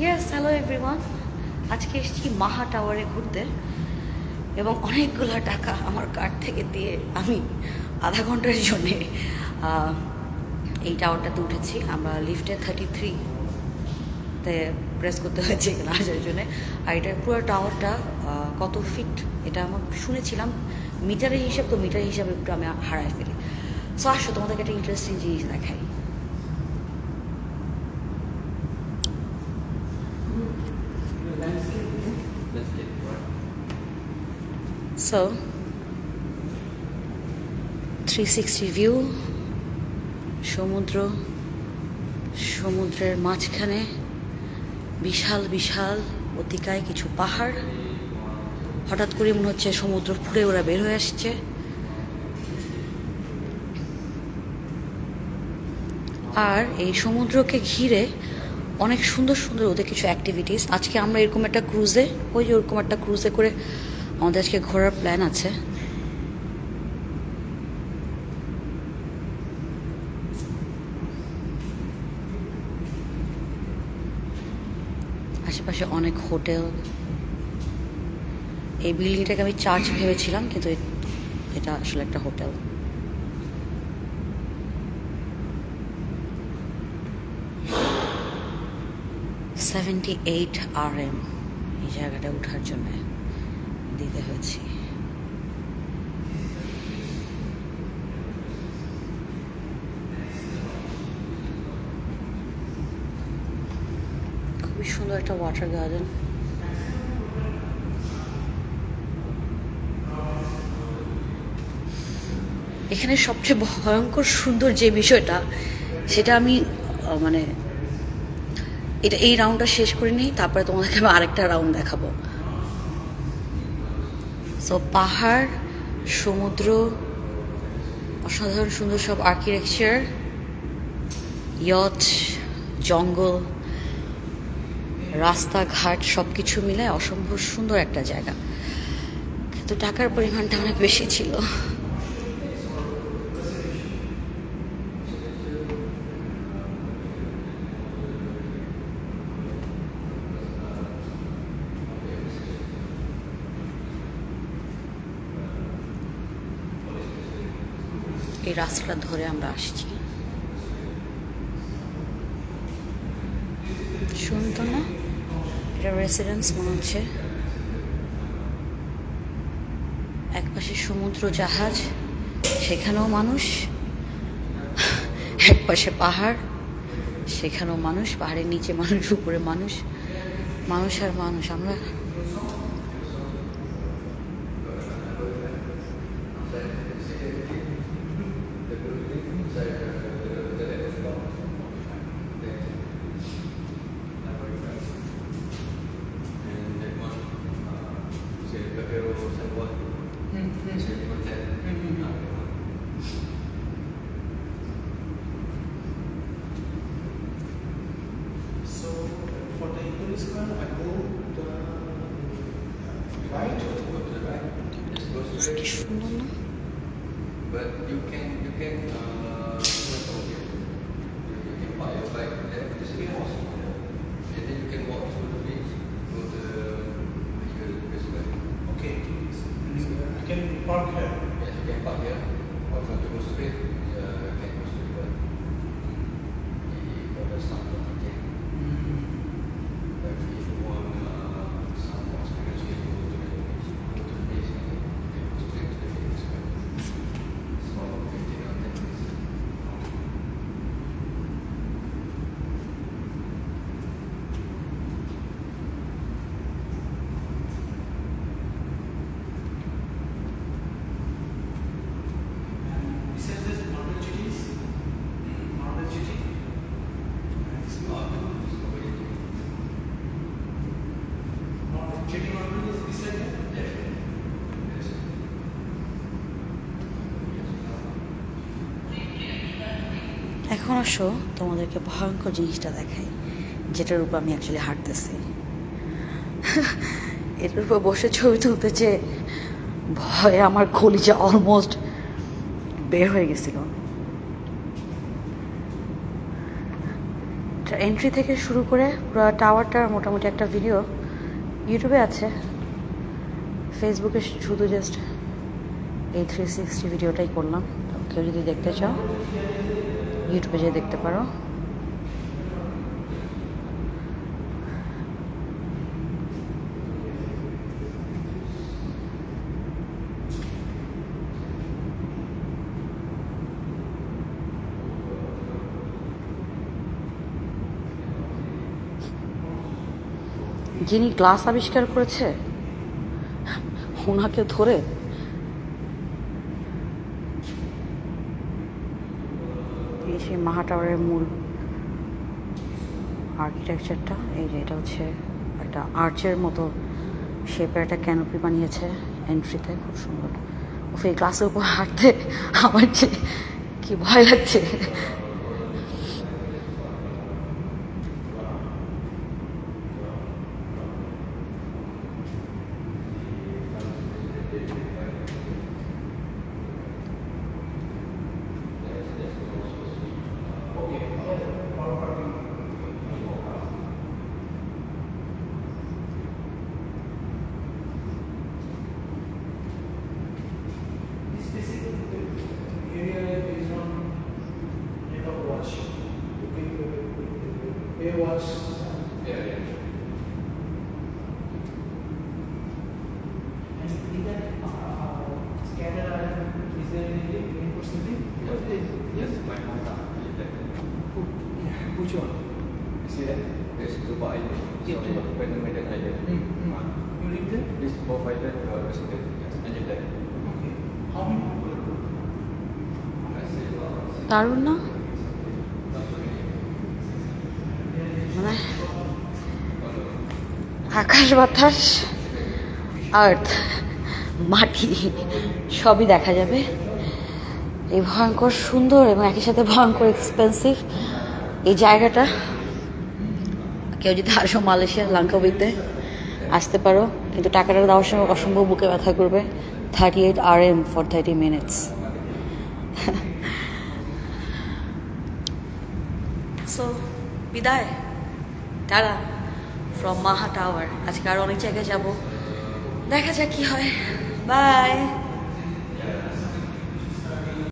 Yes, hello everyone. আজকে এসেছি মাহা টাওয়ারে ঘুরতে এবং অনেকগুলো টাকা আমার কার্ড থেকে দিয়ে আমি আধা ঘন্টার জন্যে এই টাওয়ারটাতে উঠেছি। আমরা লিফটে 33-তে প্রেস করতে হয়েছে এখানে আসার জন্যে। আর এটা পুরো টাওয়ারটা কত ফিট এটা আমার শুনেছিলাম, মিটারের হিসাব, তো মিটারের হিসাবে একটু আমি হারাই ফেলি। সো আসো তোমাদেরকে একটা ইন্টারেস্টিং জিনিস দেখাই। So 360 ভিউ, সমুদ্রের মাঝখানে বিশাল বিশাল অতিকায় কিছু পাহাড়। হঠাৎ করে মনে হচ্ছে সমুদ্র ফুঁড়ে ওরা বের হয়ে আসছে। আর এই সমুদ্রকে ঘিরে অনেক সুন্দর সুন্দর ওদের কিছু অ্যাক্টিভিটিস। আজকে আমরা এরকম একটা ক্রুজে, ওই যে ওরকম একটা ক্রুজে করে আমাদের আজকে ঘোরার প্ল্যান আছে। আশেপাশে অনেক হোটেল। এই বিল্ডিংটাকে আমি চার্চ ভেবেছিলাম, কিন্তু এটা আসলে একটা হোটেল। RM এই জায়গাটা ওঠার জন্য দিতে হয়েছে। খুবই সুন্দর একটা ওয়াটার গার্ডেন। এখানে সবচেয়ে ভয়ঙ্কর সুন্দর যে বিষয়টা, সেটা আমি মানে এটা এই রাউন্ডটা শেষ করে নিই, তারপরে তোমাদেরকে আমি আরেকটা রাউন্ড দেখাবো। সো পাহাড়, সমুদ্র, অসাধারণ সুন্দর সব আর্কিটেকচার, ইয়ট, জঙ্গল, রাস্তাঘাট সব কিছু মিলে অসম্ভব সুন্দর একটা জায়গা। কিন্তু টাকার পরিমাণটা অনেক বেশি ছিল। এই রাস্তাটা ধরে আমরা আসছি। শুনতো না, এটা রেসিডেন্স মনে হচ্ছে। একপাশে সমুদ্র জাহাজ, সেখানেও মানুষ। একপাশে পাহাড়, সেখানেও মানুষ। পাহাড়ের নিচে মানুষ, উপরে মানুষ, মানুষ আর মানুষ। আমরা So for the English one, I go the right. কি সুন্দর না? But you can buy a bike there, just a horse, and then you can walk through the beach, go to the basically. Okay. I can park here. Yes, you can park here, or if you want to go straight, you can go straight, but the other stuff is okay. But if you want some more experience, you can go to the beach, and you can go straight to the beach. So 15 or 10 minutes. Besides this, Marble Jetties, Marble Jetty. Marble Jetty, Marble is beside that. এখন আসো তোমাদেরকে ভয়ঙ্কর জিনিসটা দেখাই, যেটার উপর আমি actually হাঁটতেছি। এটার উপর বসে ছবি তুলতে যে ভয়ে আমার কলিজা অলমোস্ট বের হয়ে গেছিল। এটা এন্ট্রি থেকে শুরু করে পুরো টাওয়ারটার মোটামুটি একটা ভিডিও ইউটিউবে আছে, ফেসবুকে শুধু জাস্ট এই 360 ভিডিওটাই করলাম। কেউ যদি দেখতে চাও ইউটিউবে যেয়ে দেখতে পারো। যিনি গ্লাস আবিষ্কার করেছে ওনাকে ধরে এই সেই মাহা টাওয়ারের মূল আর্কিটেকচারটা। এই যে এটা হচ্ছে একটা আর্চের মতো শেপের একটা ক্যানোপি বানিয়েছে এন্ট্রিতে, খুব সুন্দর। এই গ্লাসের উপর হাঁটতে আমার যে কি ভয় লাগছে। This basically the area is on Apple Watch. Pay watch. Yeah. And in that scanner, is there any input something? Yes, my mother. Which one? See that? There's two items. Yeah, So, two. when you made an item, You read that? this both item resident and you like. Okay. How many people? I say, দারুণ না? মানে আকাশ বাতাস আর্থ মাটি সবই দেখা যাবে। এই ভয়ঙ্কর সুন্দর এবং একই সাথে ভয়ঙ্কর এক্সপেন্সিভ এই জায়গাটা। কেউ যদি আসো মালয়েশিয়া লাঙ্কাউইতে আসতে পারো, কিন্তু টাকাটা দেওয়ার সময় অসম্ভব বুকে ব্যথা করবে। 38 RM for 30 minutes. সো বিদায়, টাটা ফ্রম মাহা টাওয়ার। আজকে আরও অনেক জায়গায় যাব, দেখা যাক কি হয়। বাই।